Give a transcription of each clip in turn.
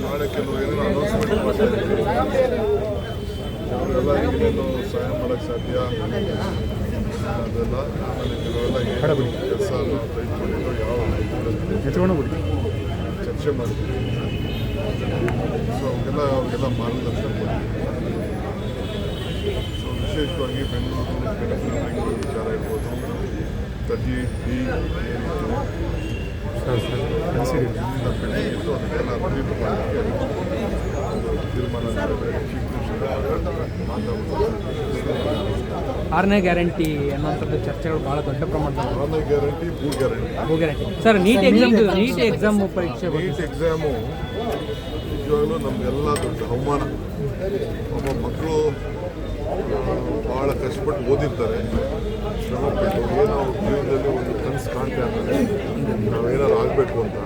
ನಾಳೆ ಕೆಲವು ಏನೇನು ಅನೌನ್ಸ್ಮೆಂಟ್ ಮಾಡ್ತಾ ಇದ್ದೀವಿ ಅವರೆಲ್ಲ ಏನೇನು ಸಹಾಯ ಮಾಡೋಕ್ಕೆ ಸಾಧ್ಯ ಅದೆಲ್ಲ ಆಮೇಲೆ ಕೆಲವೆಲ್ಲ ಏನು ಕೆಲಸ ನಾವು ತೆಗೆದುಕೊಂಡಿದ್ದು ಯಾವ ಚರ್ಚೆ ಮಾಡಿದ್ವಿ. ಸೊ ಅವ್ರಿಗೆಲ್ಲ ಮಾರ್ಗದರ್ಶನ ಕೊಡ್ತೀವಿ. ಸೊ ವಿಶೇಷವಾಗಿ ಬೆಂಗಳೂರು ವಿಚಾರ ಇರ್ಬೋದು 30D ಏನಿತ್ತು ಬೆಳಗಿತ್ತು ಅದಕ್ಕೆಲ್ಲ ಅಭಿವೃದ್ಧಿ ಮಾಡಲಿಕ್ಕೆ ತೀರ್ಮಾನ ಆರನೇ ಗ್ಯಾರಂಟಿ ಅನ್ನೋಂಥದ್ದು ಚರ್ಚೆಗಳು ಭಾಳ ದೊಡ್ಡ ಪ್ರಮಾಣದಲ್ಲಿ. 6ನೇ ಗ್ಯಾರಂಟಿ, ಭೂ ಗ್ಯಾರಂಟಿ ಸರ್ ನೀಟ್ ಎಕ್ಸಾಮ್ ಪರೀಕ್ಷೆ ನೀಟ್ ಎಕ್ಸಾಮು ನಿಜವಾಗ್ಲೂ ನಮಗೆಲ್ಲ ದೊಡ್ಡ ಅವಮಾನ. ಒಬ್ಬ ಮಕ್ಕಳು ಭಾಳ ಕಷ್ಟಪಟ್ಟು ಓದಿರ್ತಾರೆ, ಶ್ರಮಪಟ್ಟು ಏನೋ ಅವ್ರ ಜೀವನದಲ್ಲಿ ಒಂದು ಕನಸು ಕಾಣ್ತಾ ಇರ್ತಾರೆ ನಾವೇನಾದ್ರು ಆಗಬೇಕು ಅಂತ.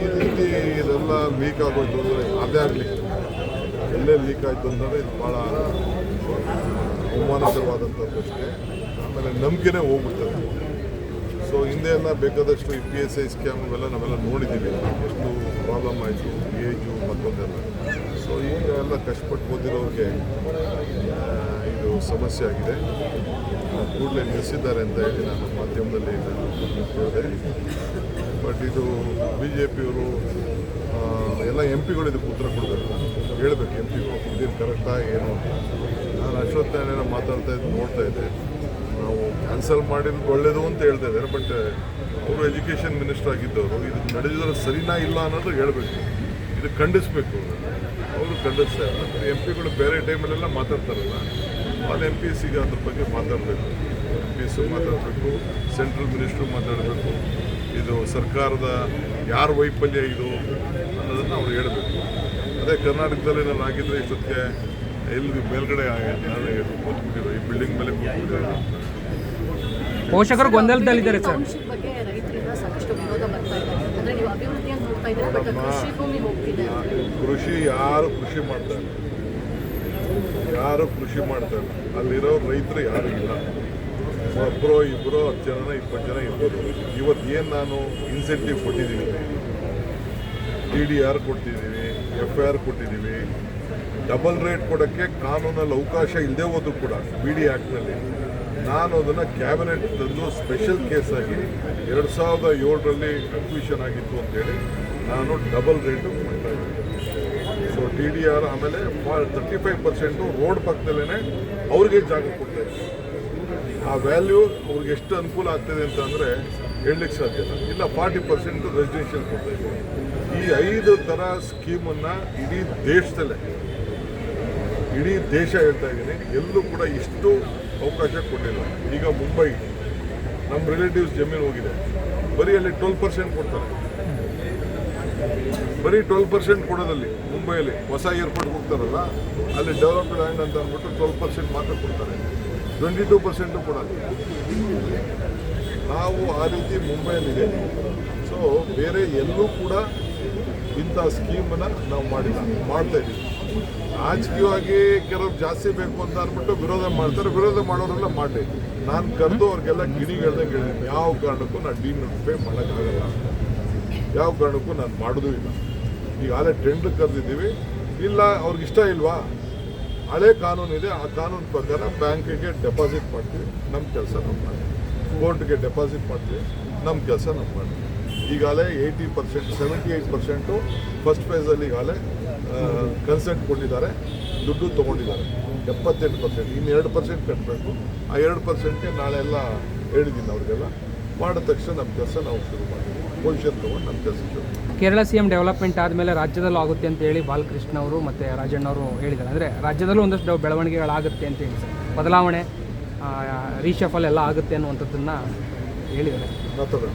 ಈ ರೀತಿ ಇದೆಲ್ಲ ಲೀಕ್ ಆಗೋಯ್ತು ಅಂದರೆ ಅದೇ ಆಗಲಿ ಎಲ್ಲೇ ಲೀಕ್ ಆಯಿತು ಅಂದರೆ ಇದು ಭಾಳ ಅವಮಾನಕರವಾದಂಥದ್ದು ಅಷ್ಟೇ. ಆಮೇಲೆ ನಂಬಿಕೆನೇ ಹೋಗ್ಬಿಡ್ತದೆ. ಸೊ ಹಿಂದೆ ಎಲ್ಲ ಬೇಕಾದಷ್ಟು ಈ PSI ಸ್ಕ್ಯಾಮ್ ಇವೆಲ್ಲ ನಾವೆಲ್ಲ ನೋಡಿದ್ದೀವಿ, ಎಷ್ಟು ಪ್ರಾಬ್ಲಮ್ ಆಯಿತು, ಏಜು ಮತ್ತೊಂದೆಲ್ಲ. ಸೊ ಈಗ ಎಲ್ಲ ಕಷ್ಟಪಟ್ಟು ಓದಿರೋರಿಗೆ ಇದು ಸಮಸ್ಯೆ ಆಗಿದೆ. ಕೂಡಲೇ ನಿಲ್ಲಿಸಿದ್ದಾರೆ ಅಂತ ಹೇಳಿ ನಾನು ಮಾಧ್ಯಮದಲ್ಲಿ ಹೇಳಿದೆ. ಬಟ್ ಇದು BJPಯವರು ಎಲ್ಲ MP ಗಳು ಇದಕ್ಕೆ ಉತ್ತರ ಕೊಡಬೇಕು, ಹೇಳಬೇಕು MP ಗಳು ಇದೇನು ಕರೆಕ್ಟಾ ಏನು. ನಾನು ಅಶ್ವತ್ಥನಾರಾಯಣ ಮಾತಾಡ್ತಾ ಇದ್ದು ನೋಡ್ತಾ ಇದ್ದೆ, ನಾವು ಕ್ಯಾನ್ಸಲ್ ಮಾಡಿರೋದು ಒಳ್ಳೆಯದು ಅಂತ ಹೇಳ್ತಾ ಇದ್ದಾರೆ. ಬಟ್ ಅವರು ಎಜುಕೇಷನ್ ಮಿನಿಸ್ಟರ್ ಆಗಿದ್ದವರು ಇದು ನಡೆದಿದ್ರೆ ಸರಿನಾ ಇಲ್ಲ ಅನ್ನೋದು ಹೇಳಬೇಕು, ಇದು ಖಂಡಿಸಬೇಕು. ಅವರು ಖಂಡಿಸ್ತಾ ಇದ್ದಾರೆ. MP ಗಳು ಬೇರೆ ಟೈಮಲ್ಲೆಲ್ಲ ಮಾತಾಡ್ತಾರಲ್ಲ, ಅದು MPSಸಿಗೆ ಅದ್ರ ಬಗ್ಗೆ ಮಾತಾಡಬೇಕು. MPS ಮಾತಾಡಬೇಕು, ಸೆಂಟ್ರಲ್ ಮಿನಿಸ್ಟ್ರು ಮಾತಾಡಬೇಕು. ಇದು ಸರ್ಕಾರದ ಯಾರ ವೈಫಲ್ಯ ಇದು ಅನ್ನೋದನ್ನು ಅವ್ರು ಹೇಳಬೇಕು. ಅದೇ ಕರ್ನಾಟಕದಲ್ಲಿ ನಾನು ಆಗಿದ್ದರೆ ಇಷ್ಟೊತ್ತಿಗೆ ಎಲ್ಲಿ ಮೇಲ್ಗಡೆ ಕೂತ್ಬಿಟ್ಟಿರೋ ಈ ಬಿಲ್ಡಿಂಗ್ ಮೇಲೆ ಕೂತ್ಬಿಟ್ಟಿರೋ ಪೋಷಕರು ಗೊಂದಲದಲ್ಲಿದ್ದಾರೆ ಸರ್. ಕೃಷಿ ಯಾರು ಕೃಷಿ ಮಾಡ್ತಾರೆ ಅಲ್ಲಿರೋ ರೈತರು ಯಾರು ಇಲ್ಲ. ಒಬ್ಬರೋ ಇಬ್ಬರೋ 10 ಜನ 20 ಜನ ಇರ್ಬೋದು. ಇವತ್ತು ಏನು ನಾನು ಇನ್ಸೆಂಟಿವ್ ಕೊಟ್ಟಿದ್ದೀವಿ, TDR ಕೊಡ್ತಿದ್ದೀವಿ, FIR ಕೊಟ್ಟಿದ್ದೀವಿ. ಡಬಲ್ ರೇಟ್ ಕೊಡೋಕ್ಕೆ ಕಾನೂನಲ್ಲಿ ಅವಕಾಶ ಇಲ್ಲದೆ ಹೋದ್ರು ಕೂಡ BD ಆ್ಯಕ್ಟ್ನಲ್ಲಿ ನಾನು ಅದನ್ನು ಕ್ಯಾಬಿನೆಟ್ ತಂದು ಸ್ಪೆಷಲ್ ಕೇಸಾಗಿ 2007ರಲ್ಲಿ ಕನ್ಫ್ಯೂಷನ್ ಆಗಿತ್ತು ಅಂತೇಳಿ ನಾನು ಡಬಲ್ ರೇಟು ಮಾಡ್ತಾ ಇದ್ದೀನಿ. ಸೊ TDR ಆಮೇಲೆ 35% ರೋಡ್ ಪಕ್ಕದಲ್ಲೇ ಅವ್ರಿಗೆ ಜಾಗ ಕೊಡ್ತಾ ಇದ್ದೀನಿ. ಆ ವ್ಯಾಲ್ಯೂ ಅವ್ರಿಗೆ ಎಷ್ಟು ಅನುಕೂಲ ಆಗ್ತದೆ ಅಂತ ಅಂದರೆ ಹೇಳಲಿಕ್ಕೆ ಸಾಧ್ಯ ಇಲ್ಲ. 40% ರೆಸಿಡೆನ್ಷಿಯಲ್ ಕೊಡ್ತಾ ಇದ್ದೀವಿ. ಈ 5 ಥರ ಸ್ಕೀಮನ್ನು ಇಡೀ ದೇಶ ಹೇಳ್ತಾ ಇದ್ದೀನಿ, ಎಲ್ಲೂ ಕೂಡ ಇಷ್ಟು ಅವಕಾಶ ಕೊಟ್ಟಿಲ್ಲ. ಈಗ ಮುಂಬೈ ನಮ್ಮ ರಿಲೇಟಿವ್ಸ್ ಜಮೀನು ಹೋಗಿದೆ, ಬರೀ ಅಲ್ಲಿ 12% ಕೊಡ್ತಾರೆ. ಬರೀ 12% ಕೊಡೋದಲ್ಲಿ ಮುಂಬೈಯಲ್ಲಿ ಹೊಸ ಏರ್ಪೋರ್ಟ್ ಹೋಗ್ತಾರಲ್ಲ, ಅಲ್ಲಿ ಡೆವಲಪ್ಡ್ ಲ್ಯಾಂಡ್ ಅಂತ ಅಂದ್ಬಿಟ್ಟು 12% ಮಾತ್ರ ಕೊಡ್ತಾರೆ, 22% ಕೊಡೋದು. ನಾವು ಆ ರೀತಿ ಮುಂಬೈಯಲ್ಲಿದೆ. ಸೊ ಬೇರೆ ಎಲ್ಲೂ ಕೂಡ ಇಂಥ ಸ್ಕೀಮನ್ನು ನಾವು ಮಾಡಿಲ್ಲ, ಮಾಡ್ತಾ ಇದ್ದೀವಿ. ರಾಜಕೀಯವಾಗಿ ಕೆಲವ್ರು ಜಾಸ್ತಿ ಬೇಕು ಅಂತ ಅಂದ್ಬಿಟ್ಟು ವಿರೋಧ ಮಾಡ್ತಾರೆ. ವಿರೋಧ ಮಾಡೋರೆಲ್ಲ ಮಾಡಲಿ. ನಾನು ಕರೆದು ಅವ್ರಿಗೆಲ್ಲ ಗಿಣಿಗಳ್ದಂಗೆ ಹೇಳಿದ್ದೀನಿ, ಯಾವ ಕಾರಣಕ್ಕೂ ನಾನು ಡಿನೋಟಿಫೈ ಮಾಡೋಕ್ಕಾಗಲ್ಲ, ಯಾವ ಕಾರಣಕ್ಕೂ ನಾನು ಮಾಡೋದೂ ಇಲ್ಲ. ಈಗ ಹಳೆ ಟೆಂಡರ್ ಕರೆದಿದ್ದೀವಿ, ಇಲ್ಲ ಅವ್ರಿಗೆ ಇಷ್ಟ ಇಲ್ವಾ, ಹಳೆ ಕಾನೂನಿದೆ, ಆ ಕಾನೂನು ಪ್ರಕಾರ ಬ್ಯಾಂಕಿಗೆ ಡೆಪಾಸಿಟ್ ಮಾಡ್ತೀವಿ, ನಮ್ಮ ಕೆಲಸ ನಾವು ಮಾಡ್ತೀವಿ. ಕೋರ್ಟ್ಗೆ ಡೆಪಾಸಿಟ್ ಮಾಡ್ತೀವಿ, ನಮ್ಮ ಕೆಲಸ ನಾವು ಮಾಡ್ತೀವಿ. ಈಗಾಗಲೇ 80%, 78% ಫಸ್ಟ್ ಫೇಸಲ್ಲಿ ಈಗಾಗಲೇ ಕನ್ಸೆಂಟ್ ಕೊಟ್ಟಿದ್ದಾರೆ, ದುಡ್ಡು ತೊಗೊಂಡಿದ್ದಾರೆ. 78%, ಇನ್ನು 2% ಕಟ್ಟಬೇಕು. ಆ 2%ಗೆ ನಾಳೆ ಎಲ್ಲ ಹೇಳಿದ್ದೀನಿ ಅವ್ರಿಗೆಲ್ಲ. ಮಾಡಿದ ತಕ್ಷಣ ನಮ್ಮ ಕೆಲಸ ನಾವು ಶುರು ಮಾಡ್ತೀವಿ. ಪೊಸಿಷನ್ ತೊಗೊಂಡು ನಮ್ಮ ಕೆಲಸ ಶುರು. ಕೇರಳ CM ಡೆವಲಪ್ಮೆಂಟ್ ಆದಮೇಲೆ ರಾಜ್ಯದಲ್ಲೂ ಆಗುತ್ತೆ ಅಂತ ಹೇಳಿ ಬಾಲಕೃಷ್ಣ ಅವರು ಮತ್ತು ರಾಜಣ್ಣವರು ಹೇಳಿದ್ದಾರೆ. ಅಂದರೆ ರಾಜ್ಯದಲ್ಲೂ ಒಂದಷ್ಟು ಬೆಳವಣಿಗೆಗಳಾಗುತ್ತೆ ಅಂತ ಹೇಳಿ ಸರ್, ಬದಲಾವಣೆ ರೀಶಫಲ್ ಎಲ್ಲ ಆಗುತ್ತೆ ಅನ್ನುವಂಥದ್ದನ್ನು ಹೇಳಿದ್ದಾರೆ. ಮಾತಾಡೋಣ.